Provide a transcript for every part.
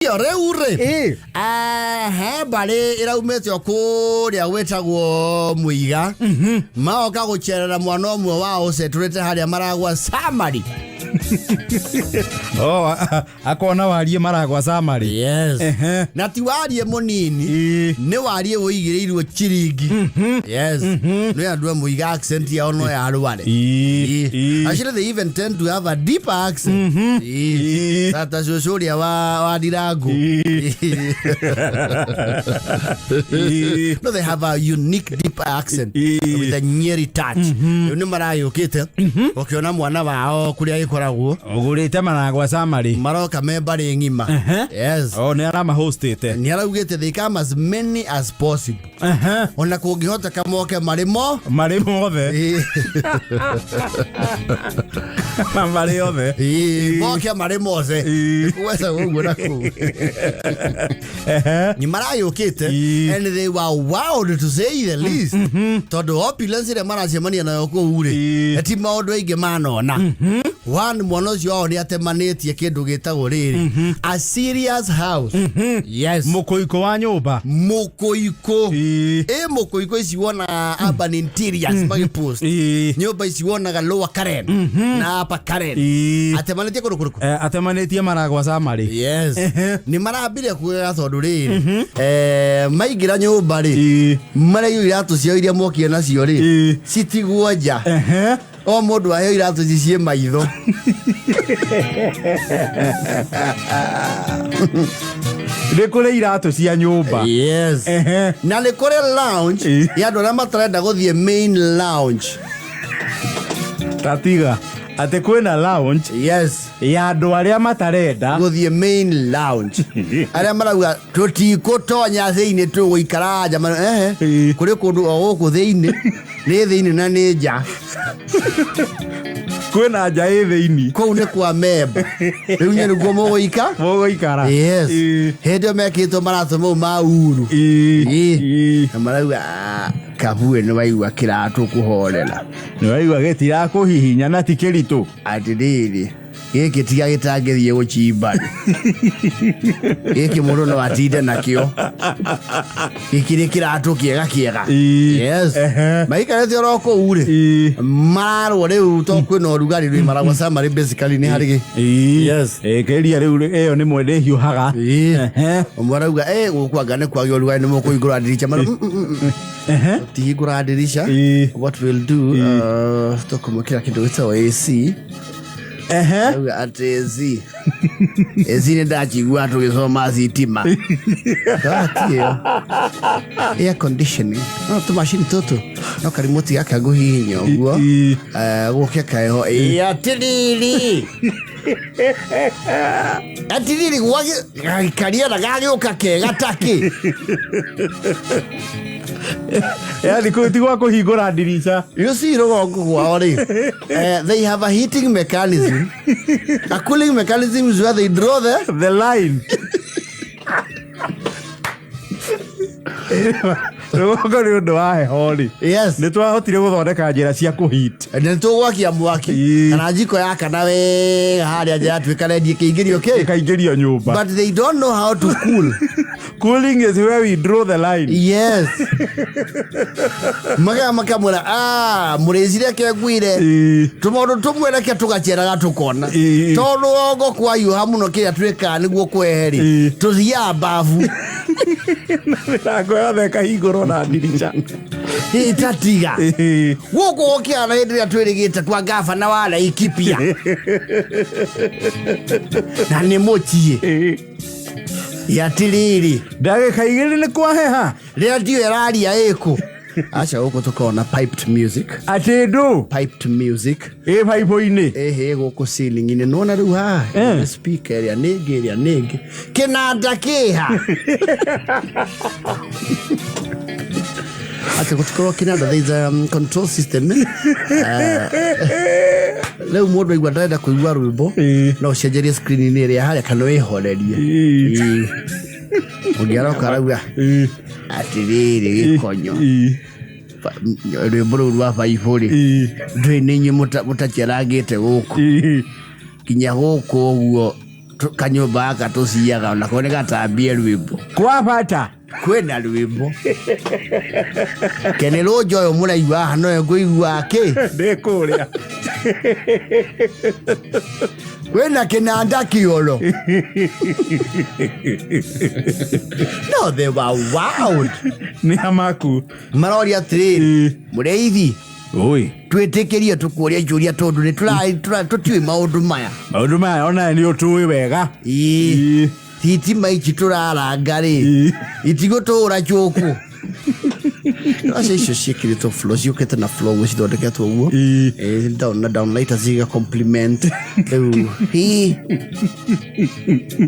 Reure bale iraumete okuria wetagwo Muiga maoka gucerera mwana omwe wao seturete haria maragwa Samari. Akona warie maragwa Samari. Yes. Na ti warie munini ne warie woigireirwo chiringi. Yes. No andwa Muiga accent ya ono ya Arware. Actually they even tend to have a deeper accent. Tata Shoshori wa Dirago. No, they have a unique deep accent with a nyeri touch. No marayo kete okiona mwana wao kuria ikoragwo ogurite maragwa Samari maroka membari ngima. Yes. Ne arama hostete ni araugite they come as many as possible. Ona kungihota kamoke marimo othe mari othe moke marimo ze kuweza ugu na ku ni marayo kete and they were wild to say the least. Todo opulence de management na yoko ure eti maondo ige manona one monozi wao ni atemaneti kindu gitagwo riri a serious house. Yes. Mukoiko wa nyumba mukoiko mukoiko isiwona urban interiors magipost nyumba isiwona ga lower Karen na upper Karen atemaneti kurukuruku atemaneti maragwa Samari. Yes. Ni marabire kuya tondu riri maigira nyumba ri marayo iratu cio iria mokie nacio ri citigwo nja o mundu ahe iratu cicie maitho Rekore iratu cia nyumba. Yes. Na rekore lounge ya andu aria matarenda guthie main lounge tatiga ate kwena lounge. Yes. Ya andu aria matarenda guthie main lounge aria marauga tutikutonya thiini tuguikara nja kuri kundu o guku thiini ni thiini na ni nja kwena nja thiini kou ni kwa memba riu nye niguo muguikara. Yes. Hende mekitwo maratu mau ma uru na marauga kabue ni waigua kiratu kuhorera ni waigua getira kuhihinya na tikiritu atiriri giki tiga gitangithie guchimba giki mundu no atinde nakio giki kiratu kiega. Yes. Maikarete oroko ure maro riu to kwina rugari ri maragwa Samari basically ni harigi. Yes. Keria riu eyo ni mwende hiuhaga omwarauga gukwanga ne kwagyo rugari ni mukuigura diricha maro tigura dirisha. What we'll do tokumukira kindu gitawa AC atezi ezine ndachigua tugisoma sitima air conditioning no to machine toto no karimoti yake guhinyo guo guke kayo atiriri gwage karia na gagioka kega taki yani kutigwa kuhingura dirisha. You see rogo gwao ri they have a heating mechanism, a cooling mechanism is where they draw the line. Rogo ni undu wa hehori. Yes. Ni twahotire guthondeka njira cia kuhit ni tugwakia mwaki kana jiko yaka na we haria njira twikare ndie kiingirio kaingirio nyumba, but they don't know how to cool. Cooling is where we draw the line. Yes. Makamura murezire ke gwire tumondo tumwere ke tugachera gatukona tondu ogo kwa yuha muno ke atweka niguo kweheri tuthia bavu mirango yothe kahingurwo na dirisha tatiga guku okiana hindira twirigite twa gavana wa Laikipia na ni muchie yatiriri ndagika igiri ni kwaheha radio eraria eko acha guku tukona piped music atindu piped music pipe-ini guku ceiling ine nona riu ha speaker area ningi kinanda kiha acha gutukoro kinanda there is a control system leo mundu igwa ndenda kuigwa rwimbo no cenjerie screen ni ria haria kana wihorerie ugiara karauga atiriri gikonyo rwimbo rwa baiburi ndui ninyi mutacharangite guku kinya guku uguo kanyumba aka tuciaga na kone gatambie rwimbo kwa bata kwena rwimbo kenelo joyo muraigua hano nguigua ke ndekuria kwena kinanda kiolo no they were wild ni amaku marori atiri mureithi oi twitikirie tukuria juria tondu ni tutiwe maundu maya ona ni utui wega thitima ici turaranga ri itigotura njuku acio icio ciĩkĩrĩtwo flow ciũkĩte na flow cithondeketwo ũguo downlighter ciga compliment rĩu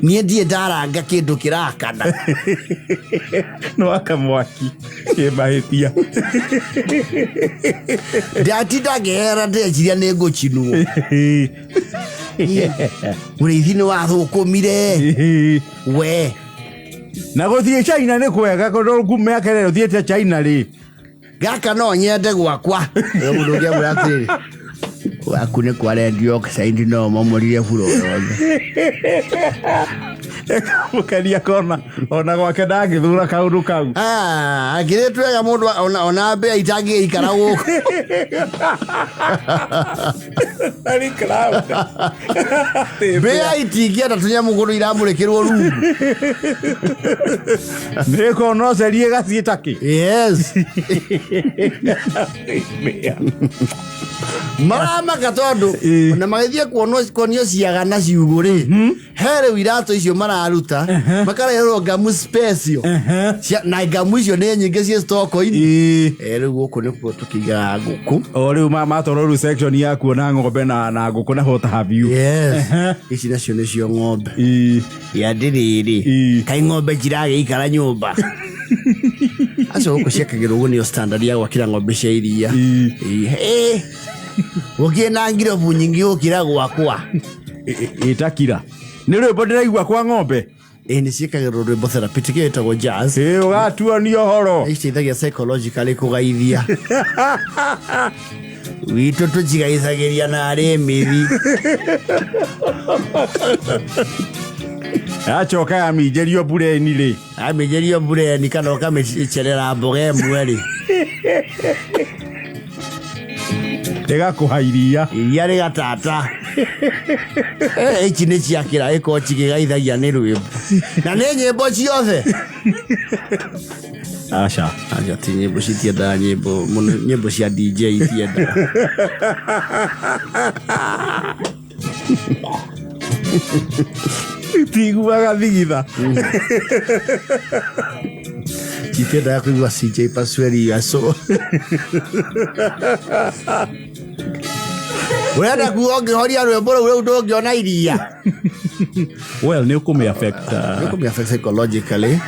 niĩ ndiĩ ndaranga kĩndũ kĩrakana no akamwaki kĩmahĩtia ndatinda ngĩhera ndĩreciria nĩ ngũcinwo mũrĩithi nĩ wathũkũmire we na gũthiĩ China nĩ kwega tondũ ngume yake rero thiĩte China rĩ gaka no nyende gwakwa mũndũ ũngĩ amwĩra atĩrĩrĩ waku nĩ kwa red oxide no mamũrire buro yothe mũkenia kona ona gwake ndangĩthura kaũndũ kau akĩrĩtu wega mũndũ ona mbĩa itangĩikara gũkũ mbĩa itingĩenda tũnyamũ kũndũ iramũrĩkĩrwo rungu nĩkona ũcerie gathiĩ takĩ yes maramaka tondũ na magĩthiĩ kuonio ciaga na ciugũ rĩ he rĩu iratũ icio mararuta makareherwo ngamu special na ngamu icio nĩ nyingĩ ciĩ stoko-inĩ rĩu gũkũ nĩkuo tũkĩigaga ngũkũ rĩu matwarwo rĩu section ya kuona ng'ombe na ngũkũ na what have you ici nacio nĩcio ng'ombe yandĩ rĩrĩ kaĩ ng'ombe ciragĩikara nyũmba acio gũkũ ciakagĩrwo ũguo nĩyo standard ya gwakĩra ng'ombe cia iria gũkĩna ngirobu nyingĩ gũkĩra gwakwa ĩtakira nĩ rwĩmbo ndĩraigua kwa ng'ombe nĩ ciĩkagĩrwo rwĩmbo therapeutic ĩtagwo jazz ũgatuonia ũhoro iciteithagia psychologically kũgaithia witũ tũcigaithagĩria na arĩmĩthi yacoka yaminjĩrio bureni rĩ aminjĩrio bureni kana ũkamĩcerera mboga ĩmwe rĩ ĩgakũha iria rĩgatata ici nĩ ciakĩra ĩkorwo cikĩgaithagia nĩ rwĩmbo na nĩ nyĩmbo ciothe aca ti nyĩmbo citiendaga nyĩmbo cia DJ itiendaga tiguaga thigitha citiendaga kũigua CJ Pasweli gaco urenda kuga ũngĩhoria rwĩmbo rũu ndũngĩona iria well nĩ ũkũmĩ-affect psychologically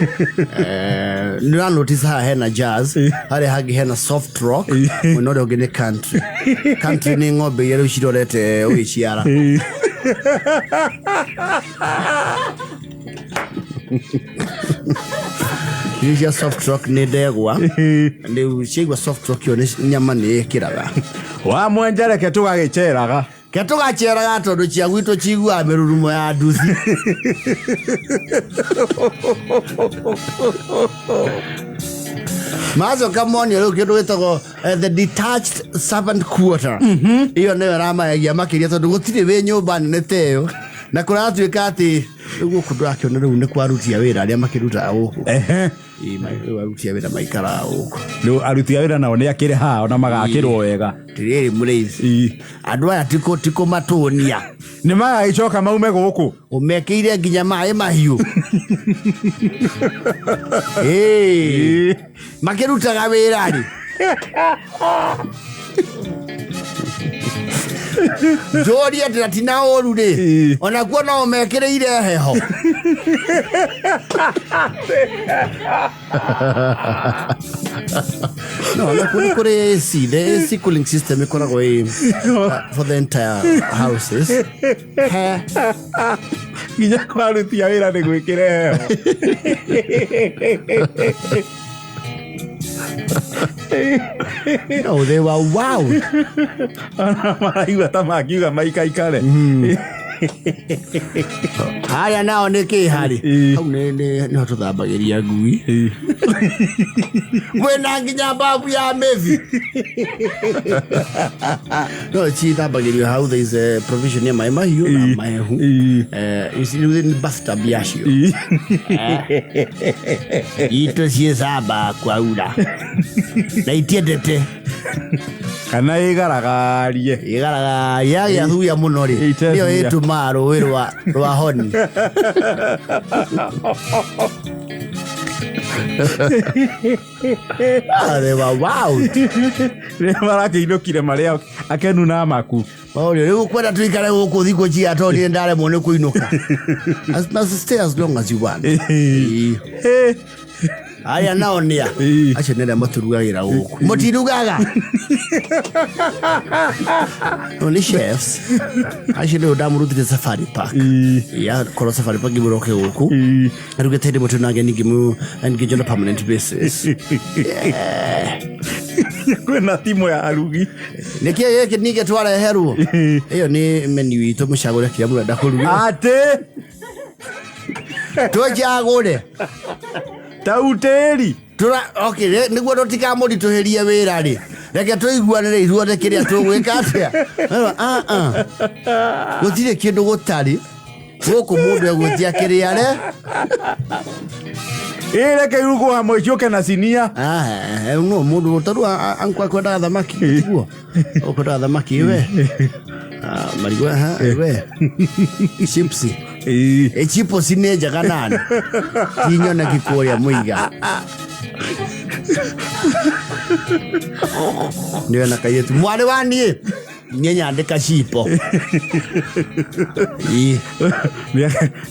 nĩra notice haha hena jazz harĩa hangĩ hena soft rock mwena ũrĩa ũngĩ nĩ country nĩ ng'ombe iria rĩu cirorete ũgĩciara iria cia soft rock nĩ ndegwa rĩu ciaigua soft rock ĩyo nĩ nyama nĩ ĩkĩraga wa mwenja reke tũgagĩceraga ke tũgaceraga tondũ cia gwitũ ciguaga mĩrurumo ya nduthi macoka monio rĩu kĩndũ gĩtagwo the detached servant quarter ĩyo nĩyo ĩramayagia makĩria tondũ gũtirĩ wĩ nyũmba nene ta ĩyo na kũratuĩka atĩ rĩu gũkũ ndũrakĩona rĩu nĩ kwaruti a wĩra arĩa makĩrutaga gũkũ rĩu aruti a wĩra maikaraga gũkũ rĩu aruti a wĩra nao nĩ akĩrĩ haha ona magakĩrwo wega rĩrĩ mũrĩithi andũ aya tikũmatũnia nĩ magagĩcoka maume gũkũ ũmekĩire nginya maĩ mahiũ makĩrutaga wĩra rĩ njũria atĩ natina ũru rĩ onakuo no ũmekĩrĩire heho no nakuo nĩ kũrĩ AC the AC cooling system ĩkoragwo for the entire houses nginya kwaruti a wĩra nĩ gwĩkĩre heho no they were wild ona maraigua ta makiuga maikaikare Haya nao niki hari. Hau ne tuthambagiria ngui. Wena nginya babu ya mevi. No chi thambagirio hau there is a provision ya mahiu na mahehu. Is within bathtub yacio. Ito si saba kwa ura. Na itiendete. Kana igaragarie ya thuya muno ri niyo ituma ruwi rwa honi ale wow ne marakiinukire maria akenu na maku Mauri riu kwenda tuikare guku thiko ji atoni ndare mone kuinuka stay as long as you want Aya nao nia acha nenda maturugagira guku mutirugaga Only chefs acha leo damurutire safari park ya koro safari park giburoke guku arugete mutu nage nigimu and get on a permanent basis kwena timu ya arugi nikie yeke nige twara heru iyo ni menu itu mushagura kira murenda kuruga ate twajagure tauteri tura okay niguo totikamuri tuherie wira ri reke tuiguanire ithuothe kiria tugwika atia gutire kindu gutari guku mundu egutia kiria re reke irugo hamwe icioke na sinia no mundu utaru ankwa kwenda thamaki tiguo ukwenda thamaki we marigwa we chipsi chipo sineja kanani kinyona kikoria muiga niwe na kayetu mwale wani nyenya andika chipo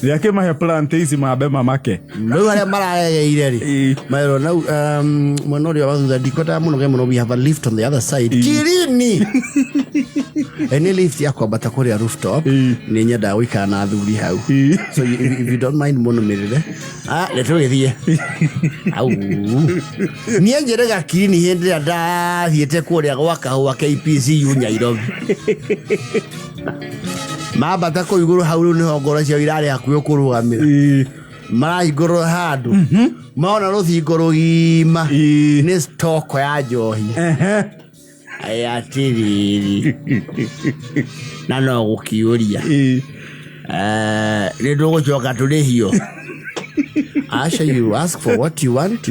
yake mahe plantation mabe mamake no wale mara ire maero na monori wa thutha dikota muno ge muno we have a lift on the other side kirini any lift yako batakoria rooftop ni nyenda wika na thuri hau so if you don't mind muno mirire leto githie au ni njerega kirini hindi nda thiete kuria gwaka hwa KPC Nyairobi mabata ko iguru hau ni hongora cia irare hakuyo kurugamira mara iguru handu maona ruthingo rugima ni stock ya njohi aya tiriri na no gukiuria ni ndugucoka turihio Asha, you ask for what you want.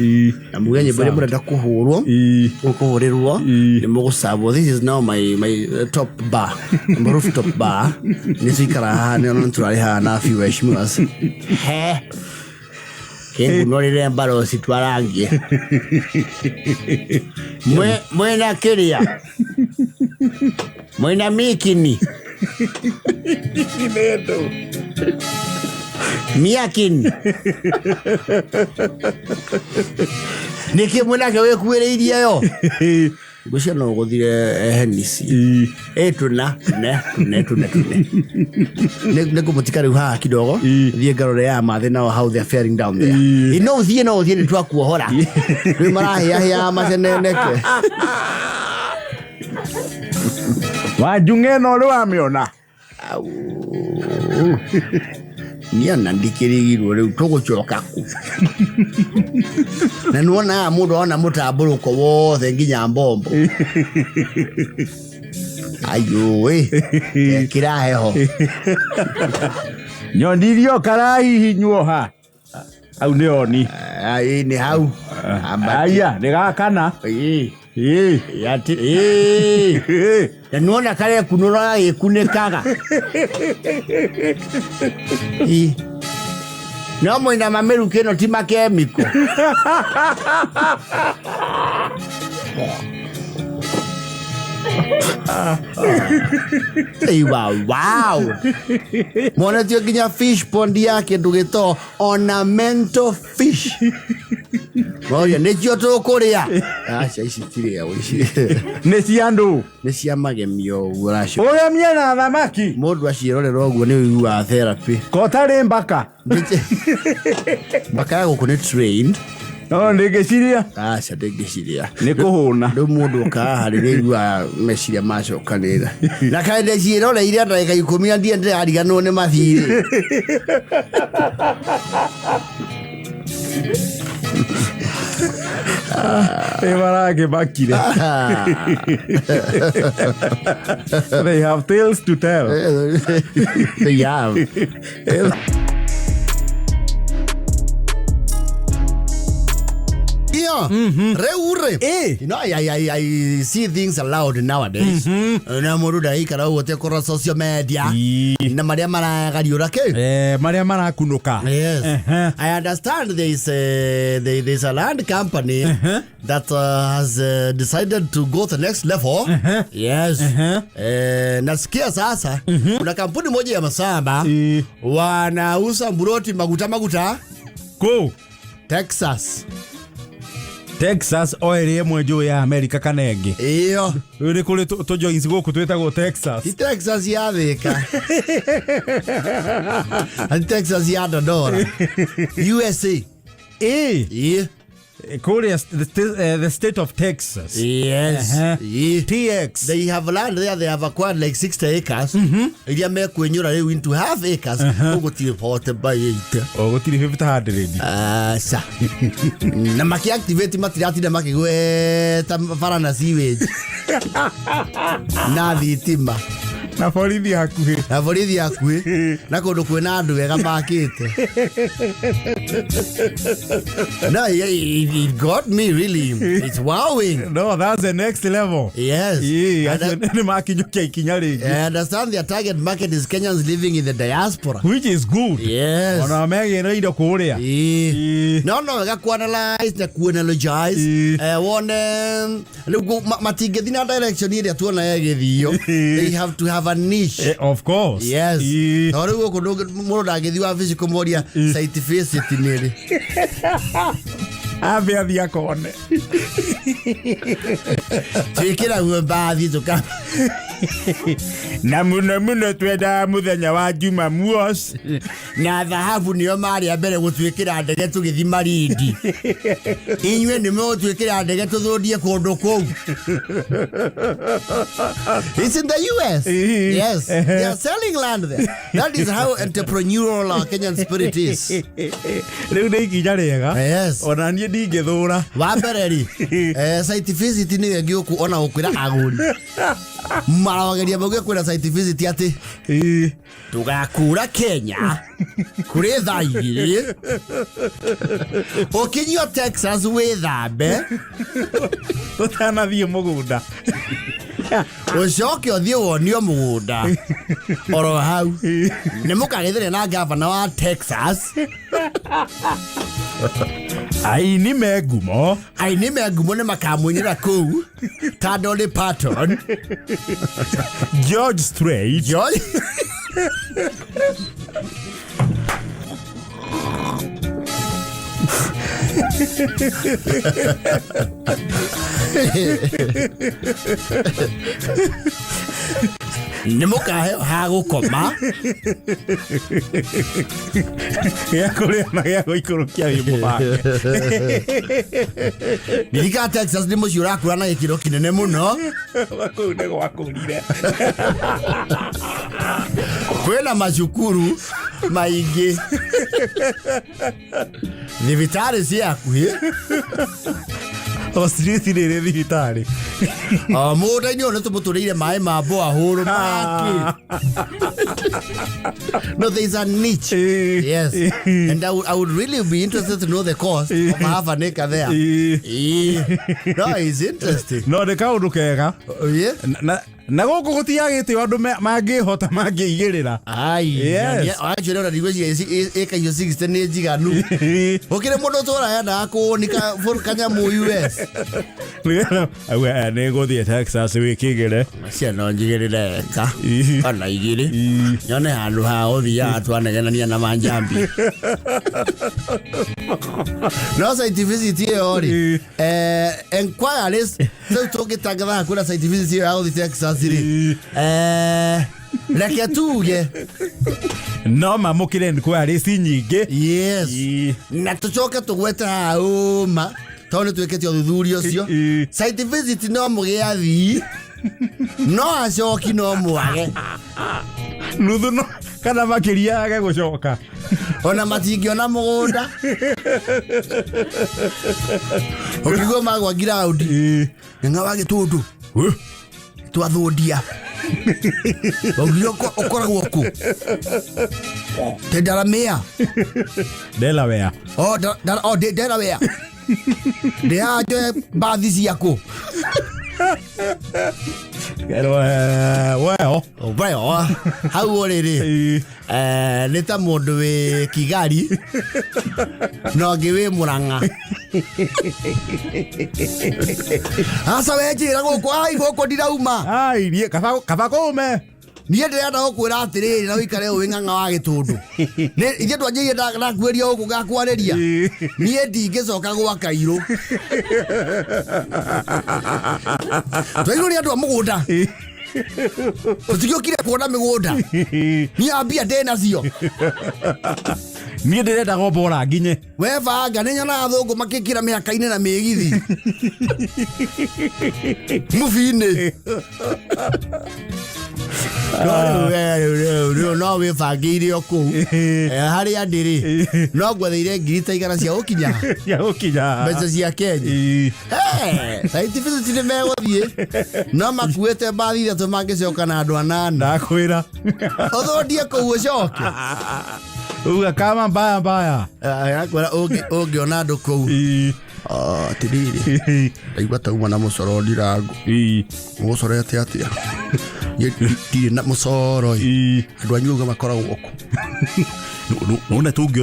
Amugenye bari murenda kuhurwo ukuhurirwo ni mugusabo. This is now my top bar, my rooftop bar. Nisikara hane ono turari hana fi weshmuas. He kengu norire mbaro sitwarangie. Mwena kiria mwena mikini Neto Miakin Niki mwana kawe kuwereiria yo Gusha no guthire henisi tuna ne kubutika riu ha kidogo thie ngarore ya mathe now how they are faring down there no thie ni twakuohora riu marahia maceneneke wajunge no ri wamiona niana ndikirigirwo riu tugucoka ku na nuona mundu ona mutamburuko wothe nginya mbombo ayo kiraheho nyondirio karai hinywo ha au ni oni ni hau aya ndigakana yati ya nuona kale kunura yekunekaga no moina mameru keno tima kemiko wow mwana tio kinya fish pond yake ndugito ornamental fish Oya nekyo tokoria acha ici tire ya wici ne ciandu ne cia magemio urasho oya miena thamaki mundu acirorera uguo ni uwa therapy kotari mbaka mbaka yago kune trained No ndingeciria aca ndingiciria nĩ kũhũna rĩu mũndũ ũkaga harĩ rĩigua meciria macokanĩra na kaĩ ndĩciĩroreire ndagĩka 10 na ndiĩ ndĩrariganĩrwo nĩ mathirĩ bakire. They have tales to tell. They have. Reure. You know, I see things aloud nowadays. Na mũndũ ndaikara ũguo kora social media. Na marĩa maragariũra kĩ? Marĩa marakunũka. Yes. I understand there's a land company that has decided to go to the next level. Yes. Nasikia sasa kuna kampuni moja ya masamba wanauza mburoti maguta. Go. Texas oil ĩmwe njũĩ ya America kana ĩngĩ. Iyo. Nĩ kũrĩ tũjoins gũkũ twĩtagwo Texas. Ti Texas ya Thika. Ani Texas ya Dodora. USA. Yeah. Korea, the state of Texas. Yes. TX. They have land there. They have acquired like 60 acres. Iria mekwenyura rĩu into half acres. Ũgũtirĩ 40 by 8. Ũgũtirĩ 500. Sa. Na maki-activate matiratinda makĩgweta bara na sewage. Na thitima. Na borithi hakuhĩ. Na kũndũ kwĩna andũ wega makĩte. No, it got me really. It's wowing. No, that's the next level. Yes. I understand their target market is Kenyans living in the diaspora. Which is good. Yes. No, wega kuanalyze na kuanalogize. One matingethi na direction ĩrĩa tuona yagĩthio. They have to have a niche. Of course. Yes. No rĩu mũndũ ndangĩthi wa fish kũmoria scientificity nĩrĩ. Athia kone. Twĩkĩra guo mbathi tũka. Na mũno twenda mũthenya wa Jumamosi. Na thahabu nĩo marĩa mbere gũtwĩkĩra ndege tũgĩthi Marindi. Inyuĩ nĩ mũgũtwĩkĩra ndege tũthũndie kũndũ kũu. It's in the US. Yes. They are selling land there. That is how entrepreneurial our Kenyan spirit is. Rĩu nĩ ikinya rĩega. Yes. Ona niĩ ndingĩthũra. Wa mbere ri. Scientificity nĩ wengi ona gũkwĩra agũri. Marageria mauge kwĩna scientificity atĩ tũgakũra Kenya kũrĩ thaa 2 ũkinyio Texas wĩthambe ũtanathiĩ mũgũnda ũcoke ũthiĩ wonio mũgũnda oro hau nĩ mũkagethire na gavana wa Texas aini megumo nĩ makamũnyĩra kũu ta Dolly Parton George Strait nĩ mũkahe ha gũkoma gĩa kũrĩa na gĩa gũikũrũkia wĩ mũbange ndirika Texas nĩ mũciĩ ũrakũra na gĩkĩro kĩnene mũno kũu nĩ gwakũrire kwĩna macukuru maingĩ thibitarĩ cia hakuhĩ Australia nĩ thibitarĩ mũgũnda-inĩ ũyũ nĩ tũmũtũrĩire maĩ ma borehole maki. No, there's a niche. Yes. And I would really be interested to know the cost of half an acre there. No, it's interesting. No, nĩ kaũndũ kega. Yeah. Na gũkũ gũtiagĩte andũ mangĩhota mangĩigĩrĩra. Yes. Actually, ona ndigũa ĩka icio 60 nĩ njiganu. Ũkĩrĩ mũndũ ũtũũra yendaga kũwonika kanyamũ US. Nĩ gũthiĩ Texas wĩkĩgĩre. Ciano njigĩrĩre eka. Kana igĩrĩ. Nyone handũ ha ũthiaga twanegenania na manjambi. No scientificity ĩyo rĩ. Enquiries tũngĩtangatha kwĩna scientificity ĩyo ya gũthiĩ Texas rĩ. Reke tuge no mamukire kwa resi nyingi. Yes. Na tucoke tugwete hauma tone twekete uthuthuria ucio. Site visit no mugiathi no acoki no mwage nuthu no kana makiria age gucoka ona matingiona mugunda okigwo magwa ground nga wage tundu twathundia ogiyoko okoragwo ku Delaware Delaware Delaware bathi ciaku well hau oriri nita mundu wi Kigari no ngiwi Murang'a asa wejira guko ndirauma rie kaba kume niä ndä renda gå kwä ra atä rä rä na wä ikare å wä ng'ang'a wa gä tå ndå ithe twanjä ndakuä ria å kå gakwarä ria niä ndingä coka gwa Kairå twairwo nä andå a må gå nda tå tigä å kire kuona mä gå nda niä ambia ndä nacio niä ndä renda gombora nginye webanga nä nyonaga thå ngå makä kä ra mä haka-inä na mä githi mubi-inä no wä bangä ire o kå harä a ndä rä no ngwetheire ngiri ta 100 cia gå kinya mbeca cia Kenya nä megå thiä no makuä te mbathi ithatå mangä coka na andå 8 ndakwä ra å thå ndie kå u å coke uga kama mbaya akwä ra å ngä ona andå kå u atä rä rä ndaigua tauma na må coro ndirango må corete atä a ndirä na må coro andå anyu uga makoragwo ku ona tå ngä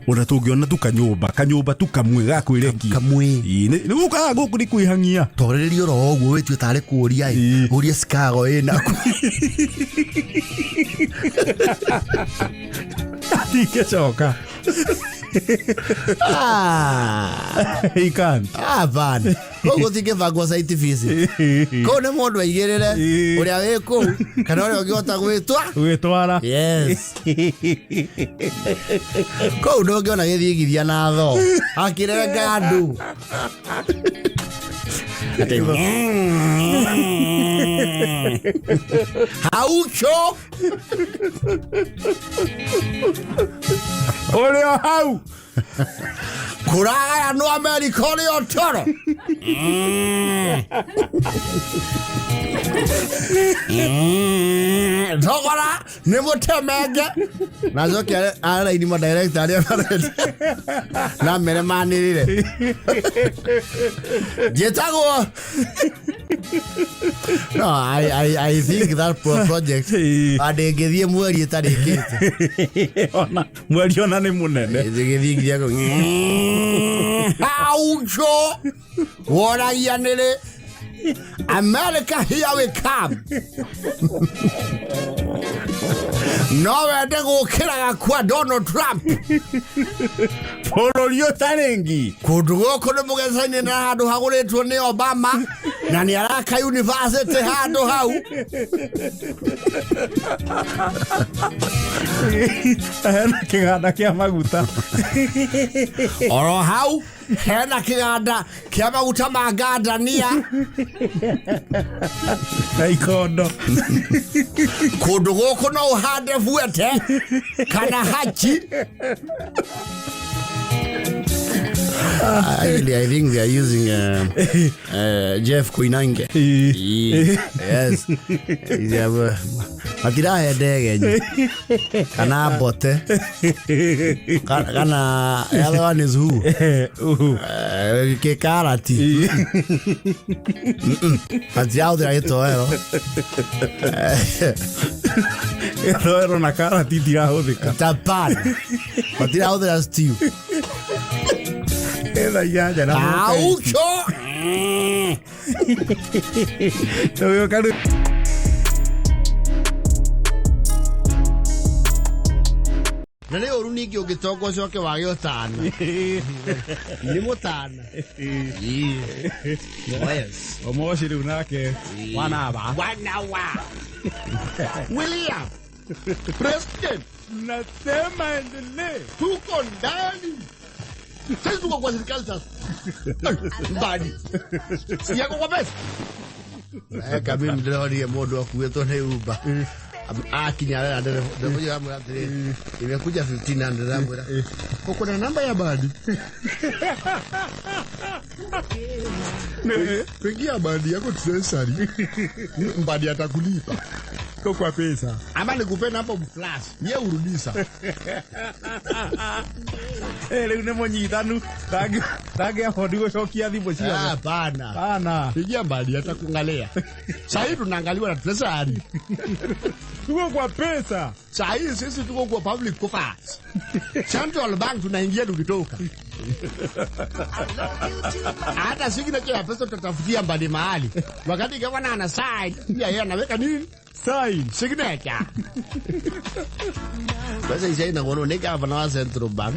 ona tu kanyå tu kamwe gakwä rekia nä gå kaga gå kå nä kwä hangia torä ri å ro å guo wä tue tarä kå ria å ria Chicago ä naku ndingä coka bana koguo tingä bangwo site visit kũu nĩ mũndũ aigĩrĩre ũrĩa wĩ kũu kana ũrĩa ũngĩhota gwĩtwara kũu ndũngĩona gĩthigithia na tho akĩrenga andũ haucho ũrĩ o hau kũragaya no America ũrĩ o toro thogora nĩ mũtemenge na coke araini ma director arĩa na mere manĩrĩre njĩtagwo no I think that project ndĩngĩthiĩ mweri ĩtarĩkĩte ona mweri ona nĩ mũnene gĩthingithia haucho woragia nĩrĩ America, here we come. No wende gukiraga kwa Donald Trump. Bũrũri ũtarengi kũndũ gũkũ nĩ mũgecainĩ na handũ hagũrĩtwo nĩ Obama na nĩ araka university handũ hau hena kĩganda kĩa maguta oro hau hena kĩganda kĩa maguta ma ngandania na ikondo kũndũ gũkũ no ũhande buete kana hachi. Actually, I think they are using Jeff Koinange. Yes. Matira ndege kana bote kana the other one is who ke karati atjao de etoero etoero na karati tirahuthika tapana matira de stew ela ya na aucho yo karu na leo runigi ugitoka coke wage utana ni mutana yes omoshiri unake wana wa William President, Nasema endelee. tuko ndani. Sisi tuko kwa serikali sasa. Mbadi. Si yako kwa pesa. Kami mdawari modo akuweto na Uber. Kinyara ndio moja hapo hapo. Imekuja 1500 hapo. Uko na namba ya Badi? Pigia Badi yako treasury. Mbadi atakulipa. Kwa pesa. Ama nikupenda hapo flash. Yeye urudisha. Leo ni monyitanu. Tage hapo ndio shokia thimu cia. Hapana. Hapana. Pigia Badi atakuangalia. Sasa tunaangaliwa na treasury. Tuko kwa pesa. Sasa sisi tuko kwa public coffers. Central Bank tunaingia tukitoka. Hata signature ya pesa tutafutia Mbadi mahali. Wakati gavana ana sign, pia yeye anaweka nini? Sign. Signature. Basi sasa inaona ni gavana wa Central Bank.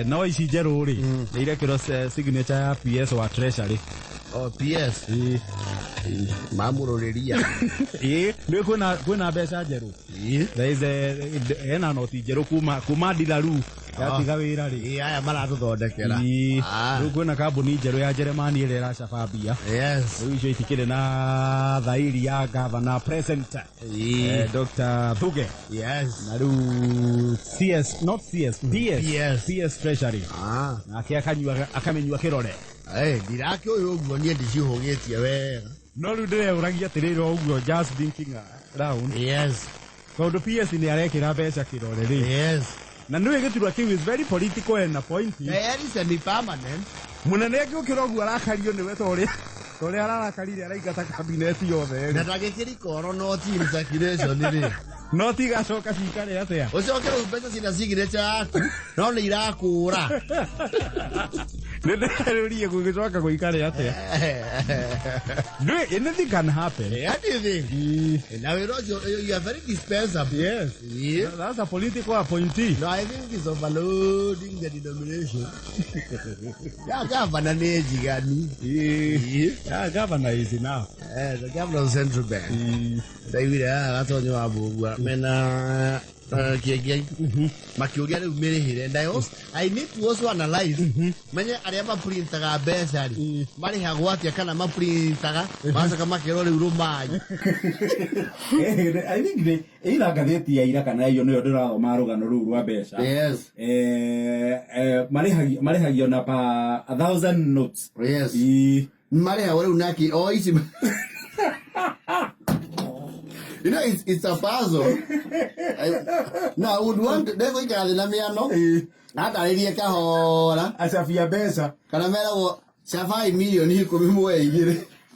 No isi jeruri. Ile kiro signature ya PS wa treasury. Oh, PS. Mamuroreria. Ndio kuna pesa jeru. There is ena noti jeru kuma dilaru. Yatiga wira ri. Aya marathuthondekera. Ndio kuna kambuni jeru ya Germany ile iracaba mbia. Yes. Icio itikire na thairi ya governor present. Dr. Thuge. Yes. Na ru PS not CS PS treasury. Na akamenywa kirore. Dirake uyu uguo nie ndicihugitie wega. No ru ndire uragia tiriro uguo just thinking round. Yes. Tondu PS ni arekira mbeca kirore ri. Yes. Na nä gä turwa kä is very political and appointing. Semi permanent. Munene ngä å kä roguo arakario nä we torä ararakarire araingata kabineti yothe. Na ndagä kä rikoro no team circulation rä. No tigacoka cikare atä å coke rä u mbeca cina signature yaku no nä irakå ra. Nä ndä rä rie gå gä coka gå ikare atä anything can happen. Anything. Now you are very dispensable. Yes. That's a political appointee. No, I think it's overloading the denomination. Yeah, governor nä njigani. Yeah, governor is enough. The governor of Central Bank. David gatonyo wa bugwa mena kiegi makiugia rä u mä rä hä re I need to also analyze menye arä a maprintaga mbeca rä marä hagwo atä kana maprintaga macoka makä rwo rä u rå manyi. I think ira ngathäti ya ira kana iyo nä yo ndä rathoma rå gano rå u rwa mbeca. Marä hagio na pa 1000 notes. Marä hagwo rä u naki o ici. You know, it's a puzzle. No, I would want to. There's like a dynamic. Not a idea. Kahora. Asafia besa. Kanamera wo. Safai million he could be more.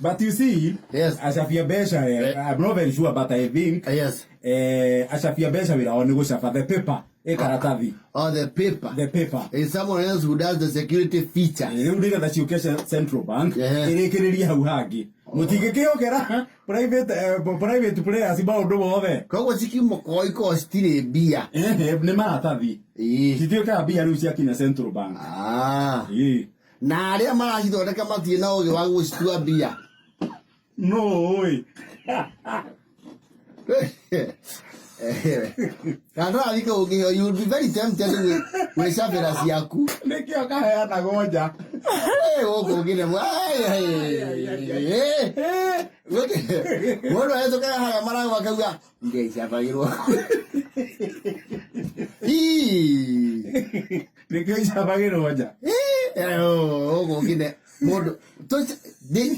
But you see, yes, Asafia besa. I'm not very sure, but I think yes. Asafia besa will only go for the paper. Ekaratavi. Oh, the paper. The paper. It's someone else who does the security feature. You know that you catch Central Bank. Erekereria hau hangi. Mutigikihokera private players maundu mothe. Koguo cikimoko iko stire mbia. Nĩ maratathi. Citiokaga mbia rĩu ciakinya Central Bank. Na arĩa maracithondeka matirĩ na ũgĩ wa gũcitua mbia. No oi. Kandrathi kũngĩho, you would be very tempted with chabĩra ciaku. Nĩkĩo kaheana goja. Gũkũngĩre mũndũ ahĩtũkaga haga maragwa akauga ngĩcabagĩrwo. Nĩkĩo icabagĩrwo nja. Gũkũngĩre mũndũ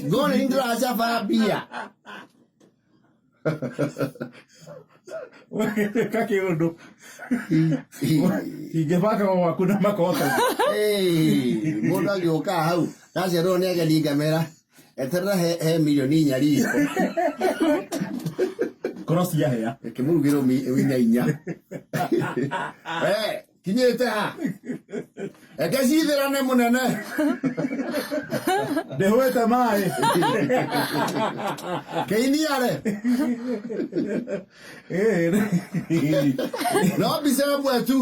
ngone nĩndĩracaba mbia. Kaki undu ingĩbaka waku na makota. Mũndũ agĩũka hau ndaciarwo nĩ ageni ngamera eterera he milioni 4 riko korwo ciahĩa kĩmũrugĩrwo 4 kinyĩte ha eke cithĩrane mũnene ndĩhwĩte maĩ kĩiniare no mbica ĩmwe tu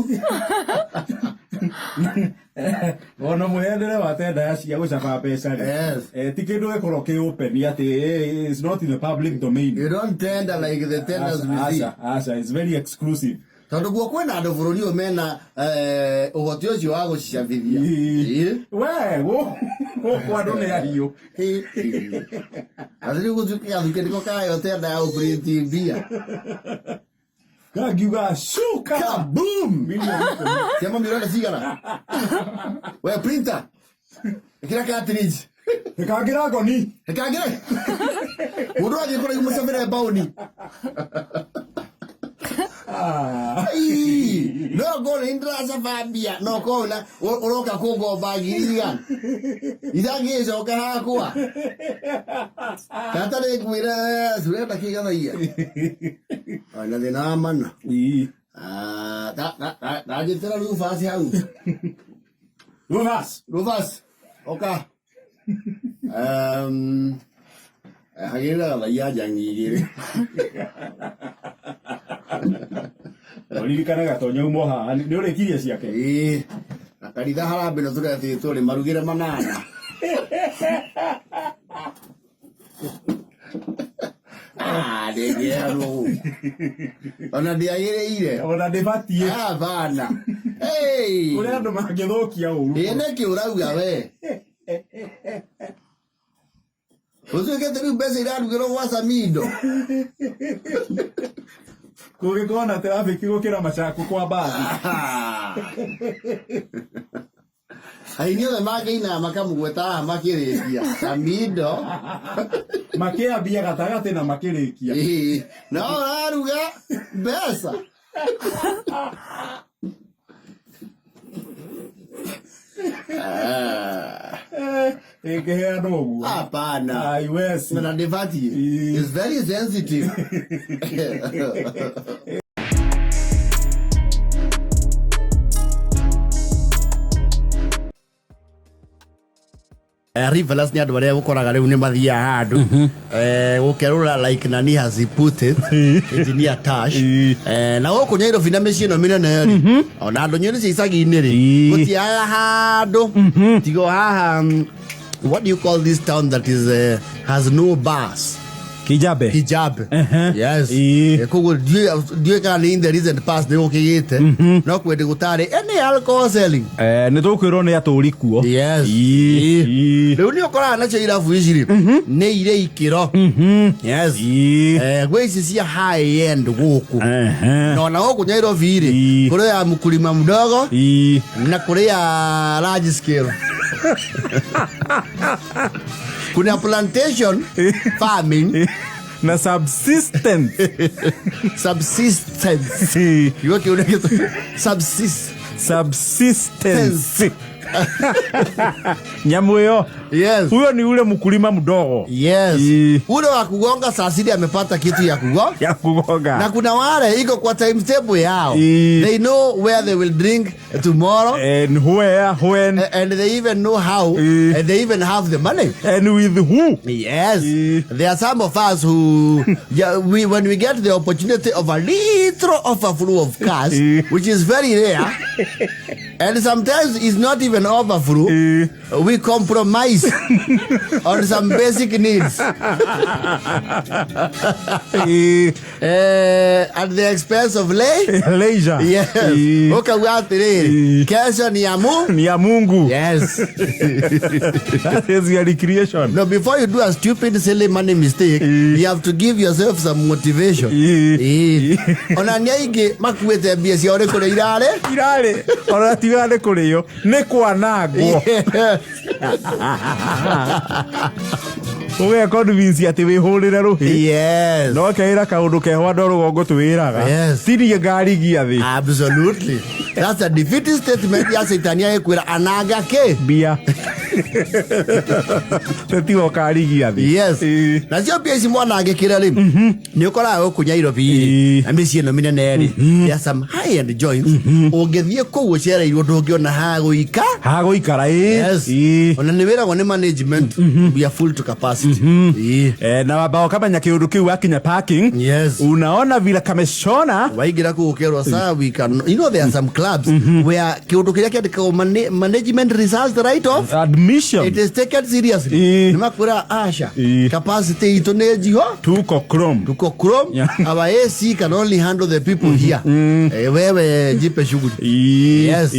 Ono muhendere wa tenda ya cia gucaba pesa ri. Ti kindu gikoroke open ati it's not in the public domain. You don't tender like the tenders we see. Asa, it's very exclusive. Tondu guo kwena andu bururi o mena uhoti ucio wa gucicabithia. We kwa ndo ne ahiyo. Azuri gutukia thukiriko kayo tenda ya print bia. Kagiuga shuka boom. Kama mirona sigara. We printer. Kira cartridge. Kagira goni. Kagira. Mundu aje kora kumusafira bauni. No go indra safambia no go na uroka kungo bagiria idangi soka hakwa kata de kuira sure takiga thaiya ana de na mana da jitera Rufus hau Rufus oka hagira la ya jangi Olirikana gatonyo umo haha ni urikirie ciake akaritha harambe no turete turi marugire manana degiaro ona ndiagireire ona ndibatie bana hey uri andu mangithukia uru niki urauga we uzuke turi bese irarugiro gwa Samido kugikona traffic gukira Machaku kwa bathi ainio magaina makamugweta makirikia Samido makiambia gatagati na makirikia no aruga besa Ekehea dogu. Hapana. Yes. Mena devati. It's very sensitive. Rivelas ni andu baria gukoraga riu ni mathia handu gukerura like nani has put it engineer Tash na guku Nairobi na micii no minene ri ona andu nyiri icagi-ini ri gutiaga handu tigo haha what do you call this town that is has no bars Kijabe. Yes. Kugo die kana in the recent past they okigite no kwende gutari any alcohol selling ni tukwirwo ni aturi kuo. Yes. Riu ni okora na chaira fuiciri ni ire ikiro. Yes. Gwe ici cia high end guku no na guku Nairobi ri kuri ya mkulima mdogo na kuri ya large scale. Kuna plantation farming na subsistence. Yote unakitu subsistence. Nyamuyo. Yes. Huyo ni ule mkulima mdogo. Yes. Ule wa kugonga sasidi amepata kitu ya kugonga. Na kuna wale iko kwa timetable yao. They know where they will drink tomorrow. And where, when. And they even know how. And they even have the money. And with who. Yes. There are some of us who, when we get the opportunity of a little overflow of cash, which is very rare, and sometimes it's not even overflow, we compromise on some basic needs at the expense of leisure. Yes. Okay, kesho ni ya Mungu. Yes. That is your recreation. No, before you do a stupid silly money mistake, you have to give yourself some motivation. Ona nyaige makuete mbia cia ore kure irare ona tigane kuriyo ni kwanangwo. Uwe convince ati wihurire ruhi. Yes. No kaira kaundu keho ndo rugongo twiraga. Yes. Tiri ngari giathi. Absolutely. That's a defeating statement ya Saitania ekwira anaga ke bia. Tetigo karigia thi. Yes. Na sio pia mwana angekira ri. Ni ukora ukunya Nairobi. Na misi no minene ri. There are some high end joints. Ungethie ku ucera irio ndungiona haguika. Haguikara Yes. Ona ni wira wone management. We are full to capacity. Na wabao kama nyakiundu kiu akinya parking. Yes. Unaona vile kameshona. Waigira ku ukerwa saa we can. You know there are some clubs where kiundu kiria kiandikwa management results right off. Admission. It is taken seriously. Nimakura asha. Capacity ito nejiho. Tuko chrome. Our AC can only handle the people here. Wewe jipe shughuli. Yes.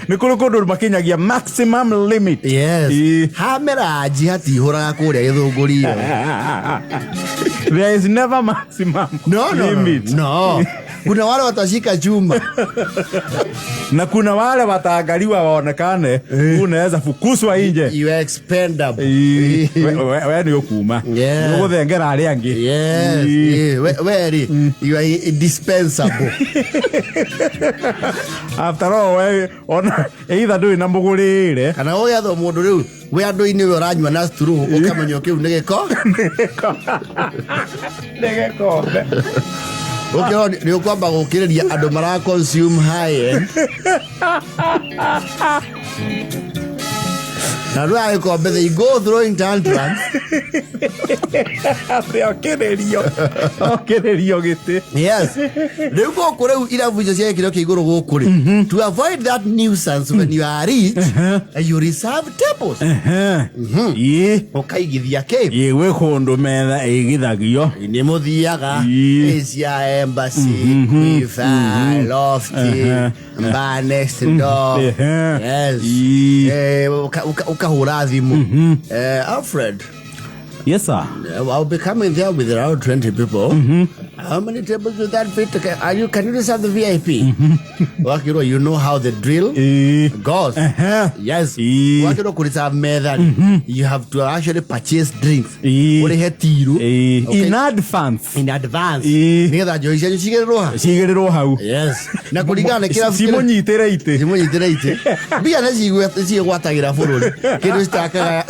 Nikuru kundu makinyagia maximum limit. Yes. Hamera aji hati hora kuria ithunguri. There is never maximum limit. No. Kuna wale watashika chuma. Na kuna wale wataangaliwa waonekane unaweza fukuswa nje. You are expendable. Wewe ni ukuma. Ngo thengera ari angi. Yes. Where you are indispensable. After all, we ona either do na mugurire. Kana oya tho mundu riu we andu ini we uranywa na sturu ukamenyo kiu nigeko. Nigeko. Okay, ni ukwamba gukiriria andu mara consume high end. Now do I go they go throwing tantrums? Okay, yes. They go kore ila vuja cia kiro kiguru gukuri. To avoid that nuisance when you are rich, you reserve tables. Ukaigithia cape. Yewe kondo metha igithagio. Ni muthiaga Asia Embassy, Wi-Fi, Lofty, Bar next door. Yes. Ukahura thimu. Alfred. Yes, sir. I'll be coming there with around 20 people. How many tables will that fit? Can you reserve the VIP? Wakiro, you know how the drill goes. Yes. Wakiro kureserve method. You have to actually purchase drinks. In advance. In advance. Nigetha njoi cianyu cigereruo hau. Yes. Na kuringana kira simunyitire ite. Bia na cigwatagira bururi. Kindu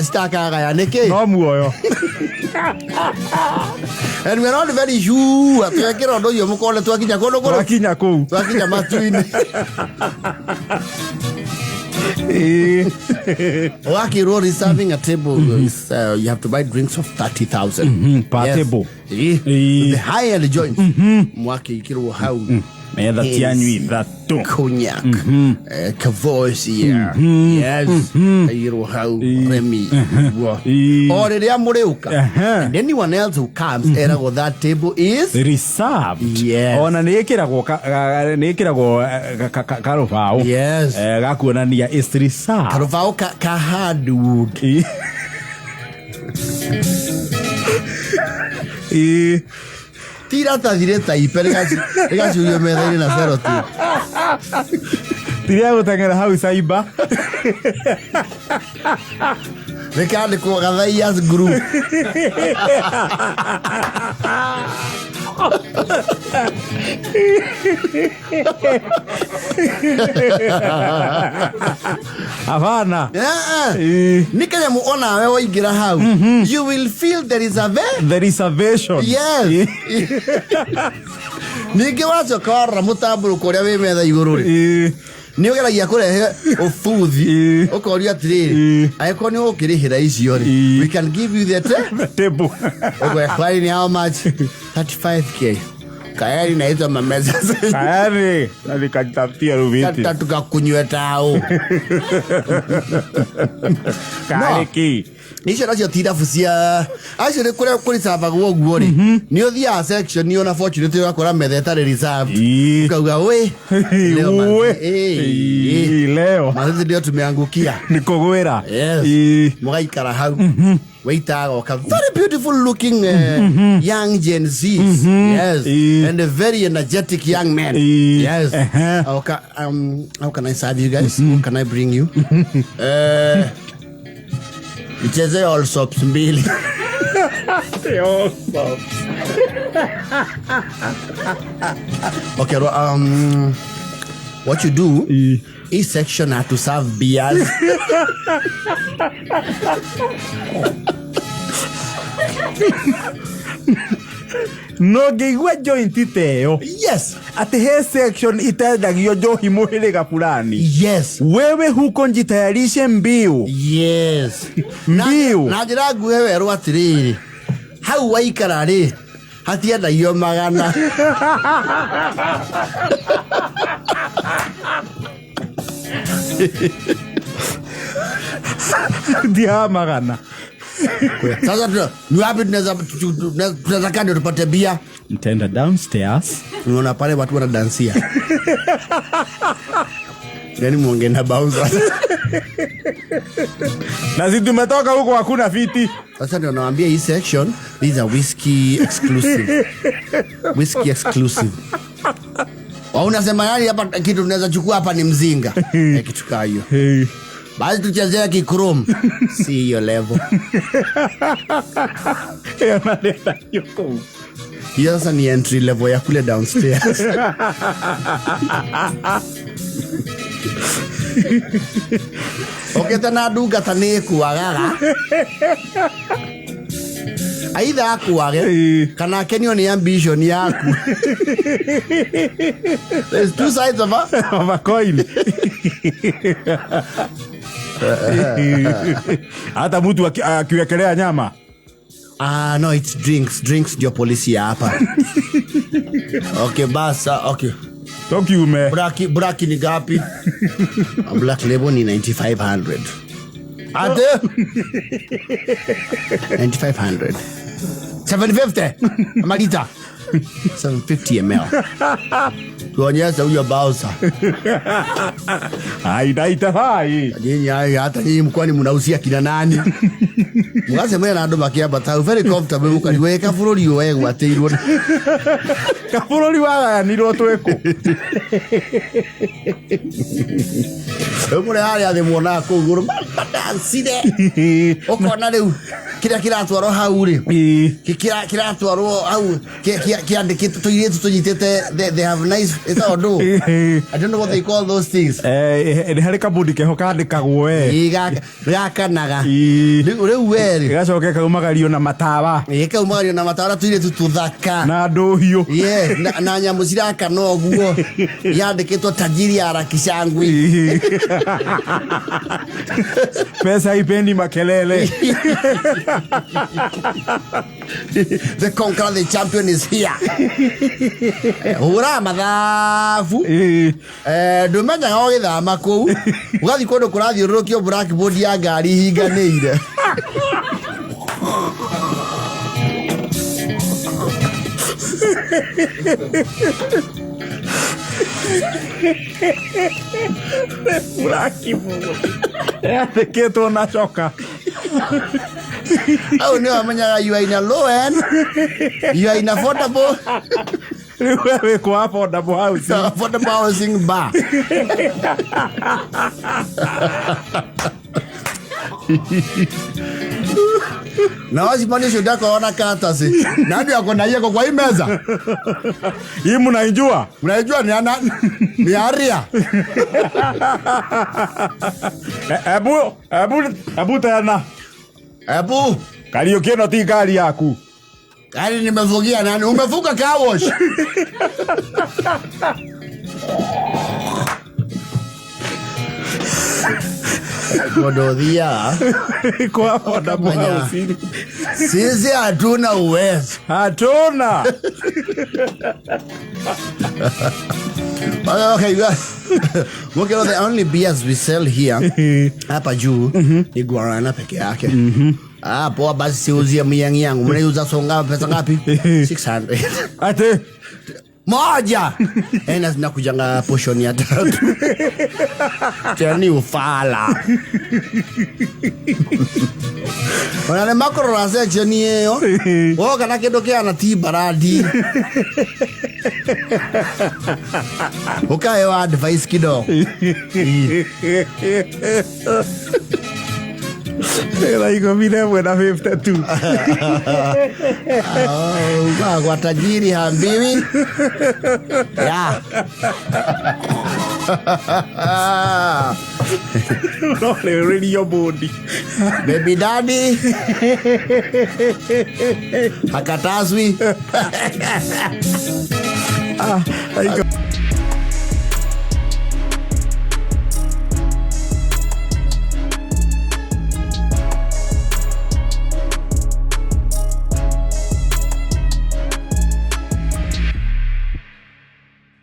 stakaga ya niki. No muoyo. And we're not very sure. Tuakira ndo yo mukole twakinya kono. Twakinya matuini. Wakiro reserving a table is you have to buy drinks of 30,000 per table. The higher the joint. Mwaki ikiro hau. Metha tianyu ithatu. Cognac. Cavoisier. Yes. Ikiro hau. Remy. Or riria muriuka. And anyone else who comes erago that table is reserved. Yes. Ona nekiragwo karufao. Yes. Gakuonania is reserved. Karufao ka hardwood. Tira tathire taipe regacurrio metha-inĩ na seroti. Tiria guteng'era hau cyber. Rĩkandĩkwo Gathaia's group. Havana. Nikanyamũ onawe waingĩra hau. You will feel there is a reservation. Yes. Ningĩ wacoka warora mũtambũrũko ũrĩa wĩ metha igũrũ rĩ. Ni ogeragia kurehe ofuthi okoria atiriri ayeko ni okirihira icio ri we can give you the table ogwe kwani how much 35k kayari na hizo mameza kayari alikatafutia ruviti tatu kakunywa tao kariki nicio nacio tirabu cia acio ni kuria kuri savagwo guo ri ni uthia section ni ona fortunate wakora metha etari reserved ukauga we leo mazizi ndio tumeangukia nikogwera mugaikara hau waitaga oka very beautiful looking young Gen Zs. Yes. And a very energetic young man. Yes. Okay, how can I serve you guys? What can I bring you? Nicheze all sops mbili. All sops. Okay, what you do, each section had to serve beers. No geigwa joint iteo. Yes. Ati he section itendagio njohi muhiriga fulani. Yes. Wewe huko njitayarishe mbiu. Yes. Mbiu. Na njira wewe rwatiriri. Hau waikara ri. Hatiendagio magana. Dia magana. Sasa ni wapi tunaweza kando tupate bia? Nitaenda downstairs. Unaona pale watu wanadansia. Yaani muongee na bouncer. Na sisi tumetoka huko hakuna viti. Sasa ndio nawaambia hii section is a whiskey exclusive. Whiskey exclusive. Wao unasema yani hapa kitu tunaweza chukua hapa ni mzinga. Kitu kaa hiyo. Basi tuchezea kikrom. See your level. Yanaleta yuko. Hiyo sasa ni entry level ya kule downstairs. Okay, tena duga taneku wagaga. Aidha akuage kana kenyo ni ambition yaku. There's two sides of a coin. Hata mtu akiwekelea nyama. No, it's drinks ndio polisi hapa. Okay, basa, okay. Thank you, man. Braki ni gapi? Black label ni 9500. Ate? 9500. 750. Marita. 750 ml. Tuonyesha huyo bausa. Haitafai. Nyinyi hata nyinyi mkwani mnausia kina nani? Mwasemea na ndo makia bata very comfortable mukaliweka furori wewe gwateirwo. Kafurori waga ni rotweko. Mure hali ade muona ko guru badanside. Okona riu kira twaro hau ri. Kira twaro hau kiandikite tuiretu tunyitete they have nice it's all do. I don't know what they call those things. Ni hari kabudi keho kandikagwo gakanaga. Riu weri gacoke kaumagario na matawa. Kaumagario na matawa tuiretu tuthaka. Na ndohio. Yeah, na nyamu ciraka no guo. Yandikitwo tajiri arakishangwi. Pesa ipendi makelele. The conqueror, the champion is here. Ura mathafu. Ndumenya ho githama kou. Ugathi kondo kurathi urukio blackboard ya ngari hinganĩire. Keto na choka. Oh no, manya you are in a low end. You are in affordable. Wewe kwa affordable housing. Affordable housing bar. Na wazi pande shoda kwa katasi. Nani yako na yeko kwa hii meza? Hii mnaijua? Mnaijua ni ana ni aria. Ebu tena. Ebu Karaoke no ti gari yaku. Gari nimevugia nani? Umevuka car wash. Kododhia kwa affordable housing. Sisi hatuna uwezo. Hatuna. Okay, okay, the only beers we sell here hapa juu ni Guarana peke yake. Poa basi siuzia miyangi yangu. Mnauza songa pesa ngapi? 600. Ate moja. Na zinakujanga portion ya 3. Tani ufala. Wanale makoro na section hiyo. Wao kana kedokea na tibaradi. Ukae advice kidogo. iko vile buena 52. Kwa tajiri hambiwi. Yeah. Radio body. Baby daddy. Hakatazwi.